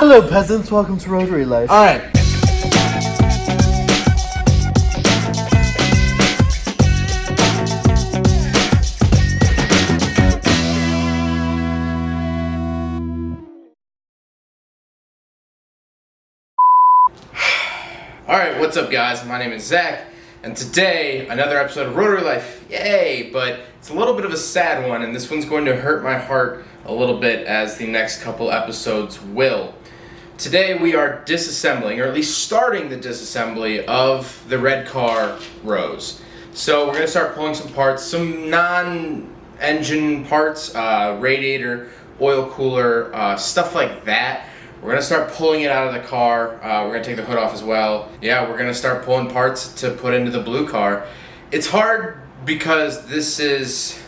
Hello peasants, welcome to Rotary Life. Alright. Alright, what's up guys? My name is Zack, and today, another episode of Rotary Life. Yay! But it's a little bit of a sad one, and this one's going to hurt my heart a little bit, as the next couple episodes will. Today we are disassembling, or at least starting the disassembly of the red car Rose. So we're going to start pulling some parts, some non-engine parts, radiator, oil cooler, stuff like that. We're going to start pulling it out of the car. We're going to take the hood off as well. Yeah, we're going to start pulling parts to put into the blue car. It's hard because this is,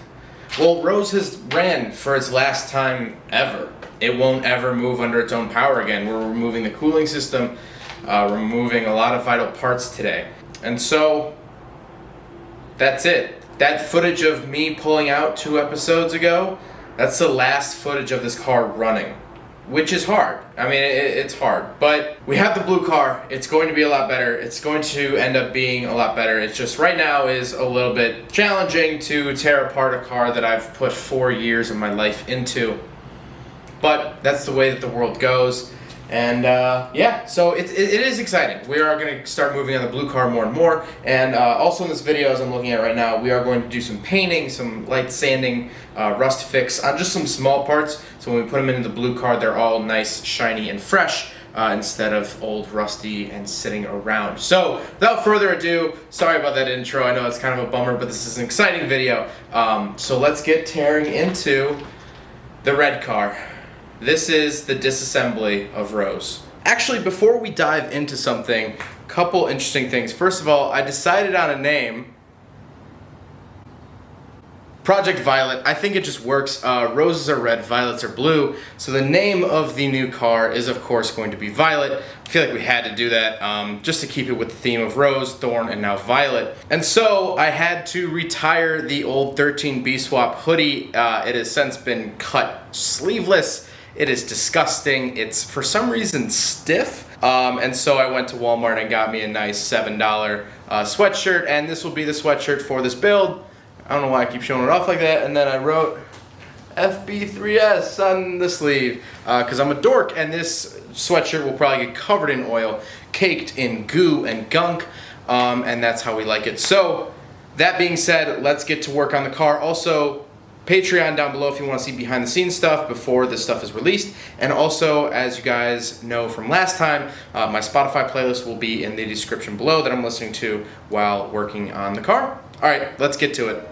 well, Rose has ran for its last time ever. It won't ever move under its own power again. We're removing the cooling system, removing a lot of vital parts today. And so, that's it. That footage of me pulling out 2 episodes ago, that's the last footage of this car running. Which is hard. I mean, it's hard. But we have the blue car. It's going to be a lot better. It's going to end up being a lot better. It's just right now is a little bit challenging to tear apart a car that I've put 4 years of my life into. But that's the way that the world goes. And yeah, so it is exciting. We are going to start moving on the blue car more and more. And also in this video, as I'm looking at right now, we are going to do some painting, some light sanding, rust fix on just some small parts. So when we put them into the blue car, they're all nice, shiny, and fresh instead of old, rusty, and sitting around. So without further ado, sorry about that intro. I know it's kind of a bummer, but this is an exciting video. So let's get tearing into the red car. This is the disassembly of Rose. Actually, before we dive into something, a couple interesting things. First of all, I decided on a name. Project Violet. I think it just works. Roses are red, violets are blue. So the name of the new car is, of course, going to be Violet. I feel like we had to do that just to keep it with the theme of Rose, Thorn, and now Violet. And so I had to retire the old 13B swap hoodie. It has since been cut sleeveless. It is disgusting. It's for some reason stiff. And so I went to Walmart and got me a nice $7 sweatshirt, and this will be the sweatshirt for this build. I don't know why I keep showing it off like that. And then I wrote FB3S on the sleeve because I'm a dork, and this sweatshirt will probably get covered in oil, caked in goo and gunk, and that's how we like it. So that being said, let's get to work on the car. Also, Patreon down below if you want to see behind the scenes stuff before this stuff is released. And also, as you guys know from last time, my Spotify playlist will be in the description below that I'm listening to while working on the car. All right, let's get to it.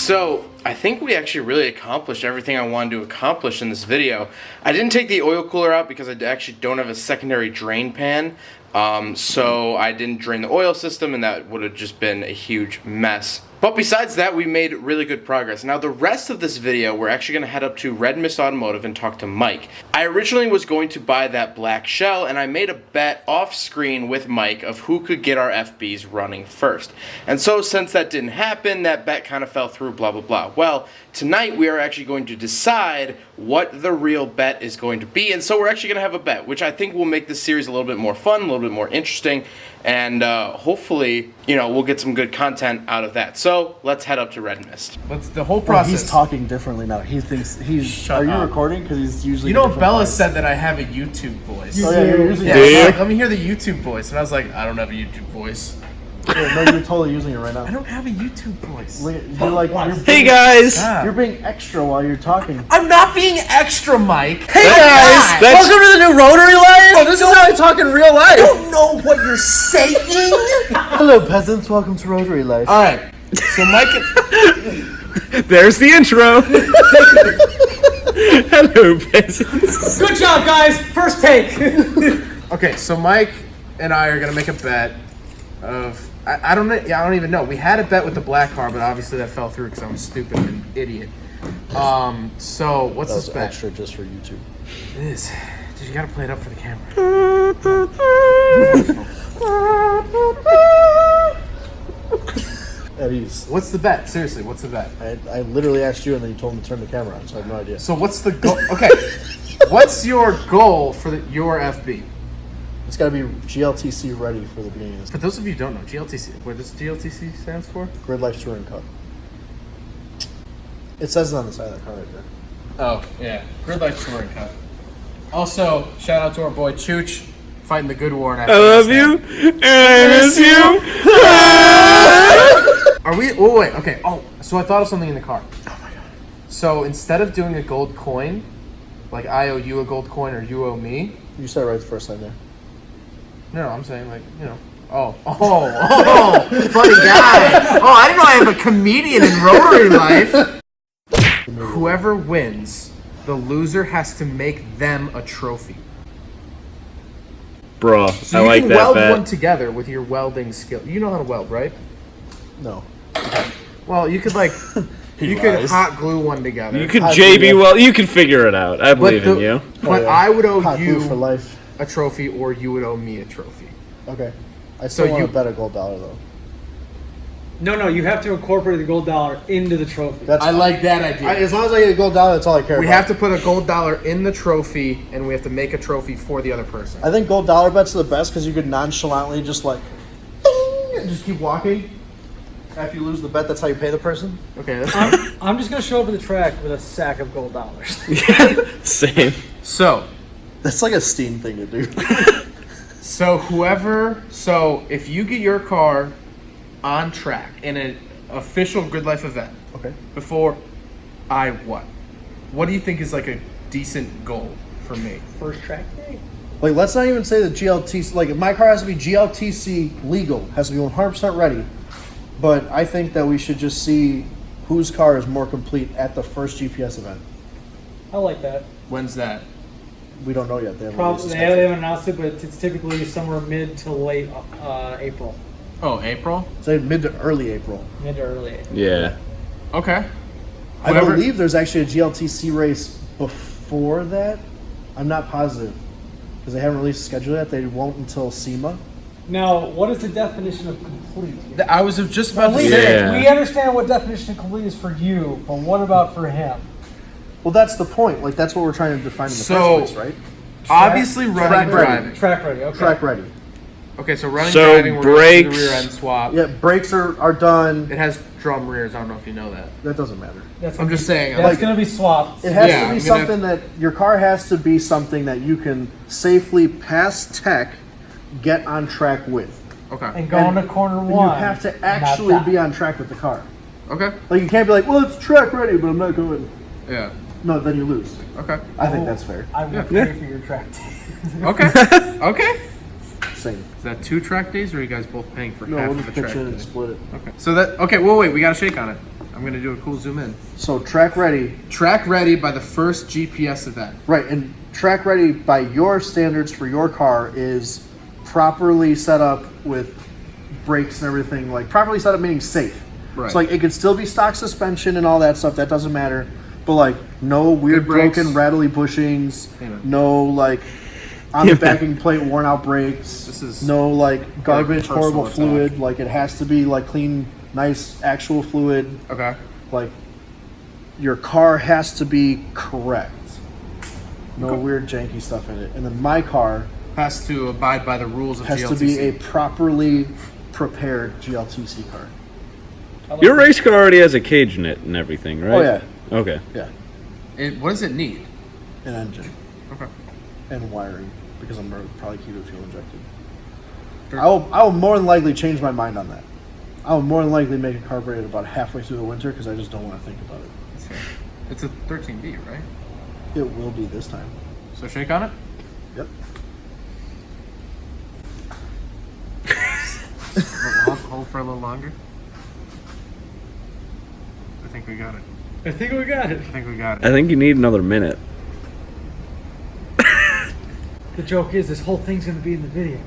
So, I think we actually really accomplished everything I wanted to accomplish in this video. I didn't take the oil cooler out because I actually don't have a secondary drain pan. So I didn't drain the oil system, and that would have just been a huge mess. But besides that, we made really good progress. Now the rest of this video, we're actually going to head up to Red Mist Automotive and talk to Mike. I originally was going to buy that black shell, and I made a bet off screen with Mike of who could get our FBs running first. And so since that didn't happen, that bet kind of fell through, blah, blah, blah. Well, tonight we are actually going to decide what the real bet is going to be. And so we're actually going to have a bet, which I think will make this series a little bit more fun, a little bit more interesting, and hopefully, you know, we'll get some good content out of that. So let's head up to Red Mist. What's the whole Well, process? he's talking differently now. He thinks he's. Shut are you up. recording? Because he's usually. You know, a different Bella voice. said that I have a YouTube voice. Oh yeah, you're using. Yeah, it. she's like, let me hear the YouTube voice, and I was like, I don't have a YouTube voice. Yeah, no, you're totally using it right now. I don't have a YouTube voice. You're like. You're Hey being, guys! God. You're being extra while you're talking. I'm not being extra, Mike. Hey guys! That's Welcome to the new Rotary Life. Oh, this is how I talk in real life. I don't know what you're saying. Hello, peasants. Welcome to Rotary Life. All right. So Mike. there's the intro. Hello, peasants. Good job, guys. First take. Okay, so Mike and I are gonna make a bet of I don't even know. We had a bet with the black car, but obviously that fell through because I'm stupid and an idiot. So what's That this was bet? extra just for YouTube. It is. Dude, you gotta play it up for the camera. Eddie's. What's the bet? Seriously, what's the bet? I literally asked you, and then you told me to turn the camera on, so I have no idea. So what's the goal? Okay, what's your goal for your FB? It's got to be GLTC ready for the beginning of this. For those of you who don't know, GLTC, what does GLTC stands for? Grid Life Touring Cup. It says it on the side of that car right there. Oh, yeah. Grid Life Touring Cup. Also, shout out to our boy Chooch, fighting the good war in I love you, and I miss you. Are we? Oh, wait, okay. Oh, so I thought of something in the car. Oh my god. So instead of doing a gold coin, like I owe you a gold coin or you owe me, You said it right the first time there. no, I'm saying like, you know. Oh, funny guy. Oh, I didn't know I have a comedian in Rotary Life. Whoever wins, the loser has to make them a trophy. Bro, So I you like can that weld bet. one together with your welding skill. You know how to weld, right? No. Well, you could like, you could hot glue one together. You could I JB believe- well, you can figure it out. I believe in you. But Oh, yeah. I would owe Hot glue you for life. a trophy, or you would owe me a trophy. Okay. I still So want you- to bet a gold dollar though. No, you have to incorporate the gold dollar into the trophy. That's I like that idea. as long as I get a gold dollar, that's all I care We about. have to put a gold dollar in the trophy, and we have to make a trophy for the other person. I think gold dollar bets are the best because you could nonchalantly just like, ding, and just keep walking. After you lose the bet, that's how you pay the person. Okay, that's fine. I'm just gonna show up at the track with a sack of gold dollars. Same. So That's like a Steam thing to do. so if you get your car on track in an official Grid Life event Okay. before I what? What do you think is like a decent goal for me? First track day. Like, let's not even say the GLTC. Like, my car has to be GLTC legal, has to be 100% ready. But I think that we should just see whose car is more complete at the first GPS event. I like that. When's that? We don't know yet. They haven't Probably released they the haven't announced it, but it's typically somewhere mid to late April, Oh, April? schedule. Say mid to early April. mid to early April. Yeah. Okay. I Whoever- believe there's actually a GLTC race before that. I'm not positive because they haven't released a schedule yet. They won't until SEMA. Now, what is the definition of complete? I was just about to We, say. Yeah. we understand what definition of complete is for you, but what about for him? Well, that's the point. Like, that's what we're trying to define in the So- first place, right? Obviously, running and ready. driving. Track ready. Okay. Track ready. Okay, so running, So driving, we're gonna do brakes- the rear end swap. Yeah, brakes are done. It has drum rears. I don't know if you know that. That doesn't matter. That's I'm just saying. That's like- gonna be swapped. It has Yeah, to I'm be gonna- something that your car has to be something that you can safely pass tech, get on track with. Okay. And going to corner one. You have to not actually that. be on track with the car. Okay. Like, you can't be like, well, it's track ready, but I'm not going. Yeah. No, then you lose. Okay. I think that's fair. I will Yeah. pay for your track day. Okay. Okay. Same. Is that 2 track days, or are you guys both paying for No, half we'll of just the pitch track in and day? split it. Okay. So that. Okay. Well, wait. We gotta shake on it. I'm gonna do a cool zoom in. So track ready, Track ready by the first GPS event. right? And track ready by your standards for your car is properly set up with brakes and everything. Like properly set up meaning safe. Right. So like it could still be stock suspension and all that stuff. That doesn't matter. But like no weird Good brakes. broken rattly bushings. Amen. No like on the backing plate worn out brakes. This is no like garbage personal horrible attack. fluid. Like it has to be like clean, nice actual fluid. Okay. Like your car has to be correct. No weird janky stuff in it. And then my car Has to abide by the rules of has GLTC. to be a properly prepared GLTC car. Your race car already has a cage in it and everything, right? Oh yeah, Okay. yeah. What does it need? An engine Okay. and wiring because I'm gonna probably keep it fuel injected. I will more than likely change my mind on that. I will more than likely make it carbureted about halfway through the winter because I just don't want to think about it. That's fair. It's a 13B, right? It will be this time. So shake on it. Yep. Hold for a little longer. I think we got it. I think we got it. I think we got it. I think you need another minute. The joke is, this whole thing's gonna be in the video.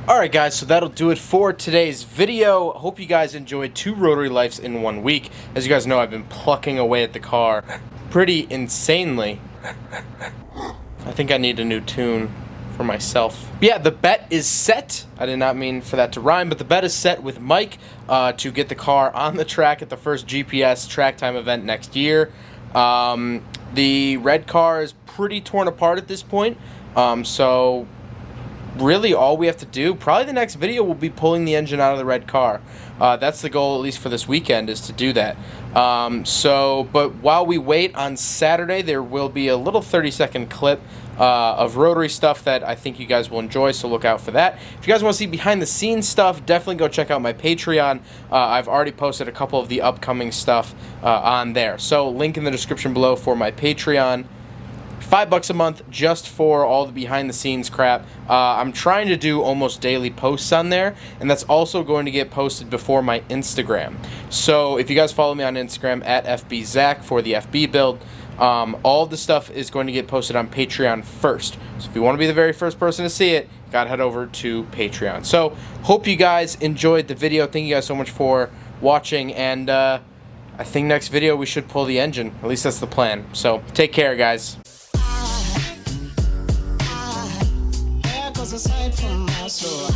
Alright guys, so that'll do it for today's video. Hope you guys enjoyed 2 Rotary Lifes in 1 week. As you guys know, I've been plucking away at the car pretty insanely. I think I need a new tune for myself. But yeah, the bet is set. I did not mean for that to rhyme, but the bet is set with Mike to get the car on the track at the first GPS track time event next year. The red car is pretty torn apart at this point, so really all we have to do, probably the next video, will be pulling the engine out of the red car. That's the goal, at least for this weekend, is to do that. But while we wait, on Saturday there will be a little 30-second clip of Rotary stuff that I think you guys will enjoy, so look out for that. If you guys want to see behind-the-scenes stuff, definitely go check out my Patreon. I've already posted a couple of the upcoming stuff on there. So link in the description below for my Patreon. $5 a month just for all the behind-the-scenes crap. I'm trying to do almost daily posts on there, and that's also going to get posted before my Instagram. So if you guys follow me on Instagram at FBZack for the FB build, all the stuff is going to get posted on Patreon first. So if you want to be the very first person to see it, you gotta head over to Patreon. So hope you guys enjoyed the video. Thank you guys so much for watching, and I think next video we should pull the engine. At least that's the plan. So take care, guys. Aside from my soul.